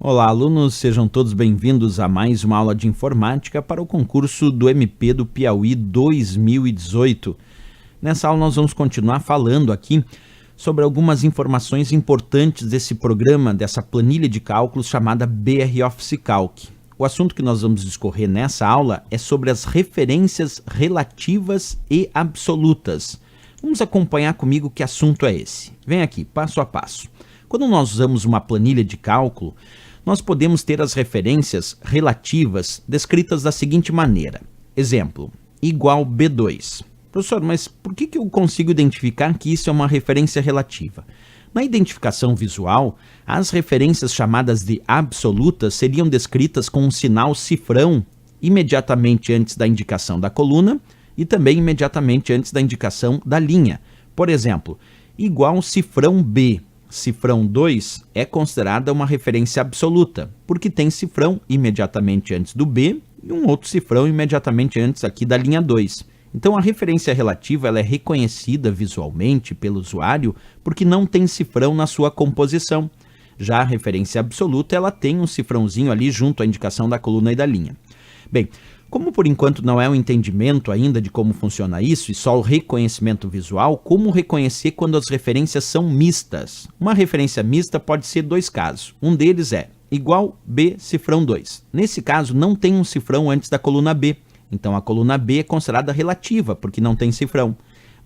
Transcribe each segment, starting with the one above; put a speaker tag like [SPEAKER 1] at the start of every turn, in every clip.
[SPEAKER 1] Olá, alunos, sejam todos bem-vindos a mais uma aula de informática para o concurso do MP do Piauí 2018. Nessa aula nós vamos continuar falando aqui sobre algumas informações importantes desse programa, dessa planilha de cálculos chamada BR Office Calc. O assunto que nós vamos discorrer nessa aula é sobre as referências relativas e absolutas. Vamos acompanhar comigo que assunto é esse. Vem aqui, passo a passo. Quando nós usamos uma planilha de cálculo, nós podemos ter as referências relativas descritas da seguinte maneira. Exemplo, igual B2. Professor, mas por que eu consigo identificar que isso é uma referência relativa? Na identificação visual, as referências chamadas de absolutas seriam descritas com um sinal cifrão imediatamente antes da indicação da coluna e também imediatamente antes da indicação da linha. Por exemplo, igual cifrão B. Cifrão 2 é considerada uma referência absoluta, porque tem cifrão imediatamente antes do B e um outro cifrão imediatamente antes aqui da linha 2. Então a referência relativa ela é reconhecida visualmente pelo usuário porque não tem cifrão na sua composição. Já a referência absoluta ela tem um cifrãozinho ali junto à indicação da coluna e da linha. Bem, como por enquanto não é um entendimento ainda de como funciona isso e só o reconhecimento visual, como reconhecer quando as referências são mistas? Uma referência mista pode ser dois casos. Um deles é igual B cifrão 2. Nesse caso não tem um cifrão antes da coluna B. Então a coluna B é considerada relativa porque não tem cifrão.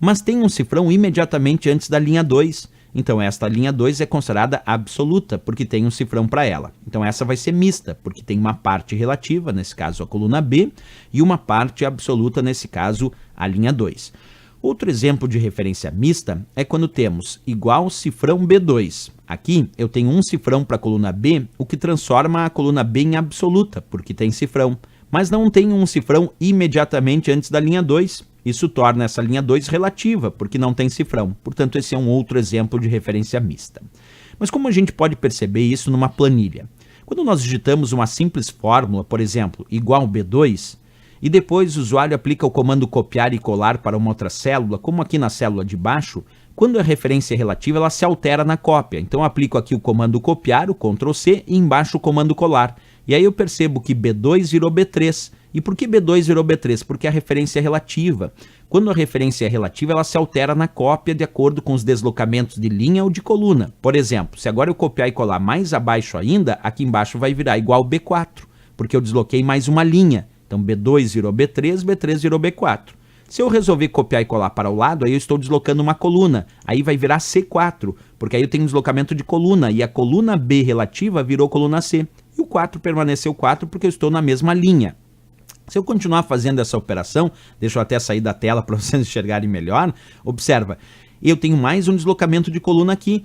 [SPEAKER 1] Mas tem um cifrão imediatamente antes da linha 2. Então esta linha 2 é considerada absoluta, porque tem um cifrão para ela. Então essa vai ser mista, porque tem uma parte relativa, nesse caso a coluna B, e uma parte absoluta, nesse caso a linha 2. Outro exemplo de referência mista é quando temos igual cifrão B2. Aqui eu tenho um cifrão para a coluna B, o que transforma a coluna B em absoluta, porque tem cifrão. Mas não tem um cifrão imediatamente antes da linha 2. Isso torna essa linha 2 relativa, porque não tem cifrão. Portanto, esse é um outro exemplo de referência mista. Mas como a gente pode perceber isso numa planilha? Quando nós digitamos uma simples fórmula, por exemplo, igual B2, e depois o usuário aplica o comando copiar e colar para uma outra célula, como aqui na célula de baixo, quando a referência relativa ela se altera na cópia. Então eu aplico aqui o comando copiar, o Ctrl+C, e embaixo o comando colar. E aí eu percebo que B2 virou B3. E por que B2 virou B3? Porque a referência é relativa. Quando a referência é relativa, ela se altera na cópia de acordo com os deslocamentos de linha ou de coluna. Por exemplo, se agora eu copiar e colar mais abaixo ainda, aqui embaixo vai virar igual B4, porque eu desloquei mais uma linha. Então B2 virou B3, B3 virou B4. Se eu resolver copiar e colar para o lado, aí eu estou deslocando uma coluna. Aí vai virar C4, porque aí eu tenho um deslocamento de coluna, e a coluna B relativa virou coluna C. E o 4 permaneceu 4 porque eu estou na mesma linha. Se eu continuar fazendo essa operação, deixa eu até sair da tela para vocês enxergarem melhor, observa, eu tenho mais um deslocamento de coluna aqui.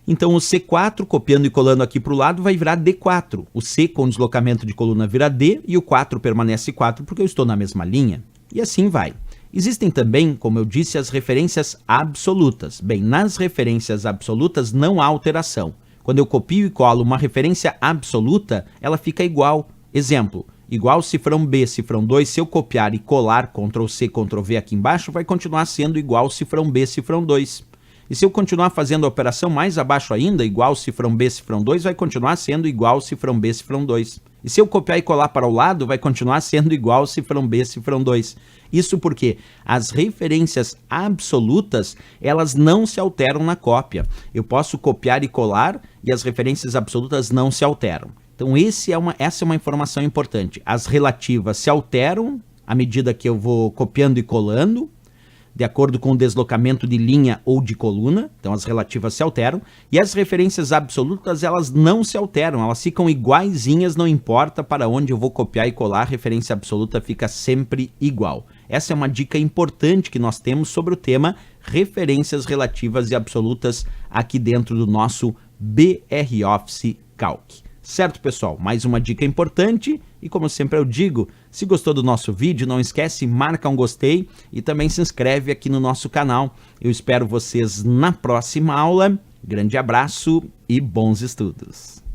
[SPEAKER 1] Então o C4, copiando e colando aqui para o lado, vai virar D4. O C com deslocamento de coluna vira D e o 4 permanece 4 porque eu estou na mesma linha. E assim vai. Existem também, como eu disse, as referências absolutas. Bem, nas referências absolutas não há alteração. Quando eu copio e colo uma referência absoluta, ela fica igual. Exemplo, igual cifrão B, cifrão 2, se eu copiar e colar Ctrl+C, Ctrl+V aqui embaixo, vai continuar sendo igual cifrão B, cifrão 2. E se eu continuar fazendo a operação mais abaixo ainda, igual cifrão B, cifrão 2, vai continuar sendo igual cifrão B, cifrão 2. E se eu copiar e colar para o lado, vai continuar sendo igual cifrão B, cifrão 2. Isso porque as referências absolutas, elas não se alteram na cópia. Eu posso copiar e colar e as referências absolutas não se alteram. Então essa é uma informação importante. As relativas se alteram à medida que eu vou copiando e colando, de acordo com o deslocamento de linha ou de coluna, então as relativas se alteram, e as referências absolutas elas não se alteram, elas ficam iguaizinhas, não importa para onde eu vou copiar e colar, a referência absoluta fica sempre igual. Essa é uma dica importante que nós temos sobre o tema referências relativas e absolutas aqui dentro do nosso BR Office Calc. Certo, pessoal? Mais uma dica importante e, como sempre eu digo, se gostou do nosso vídeo, não esquece, marca um gostei e também se inscreve aqui no nosso canal. Eu espero vocês na próxima aula. Grande abraço e bons estudos!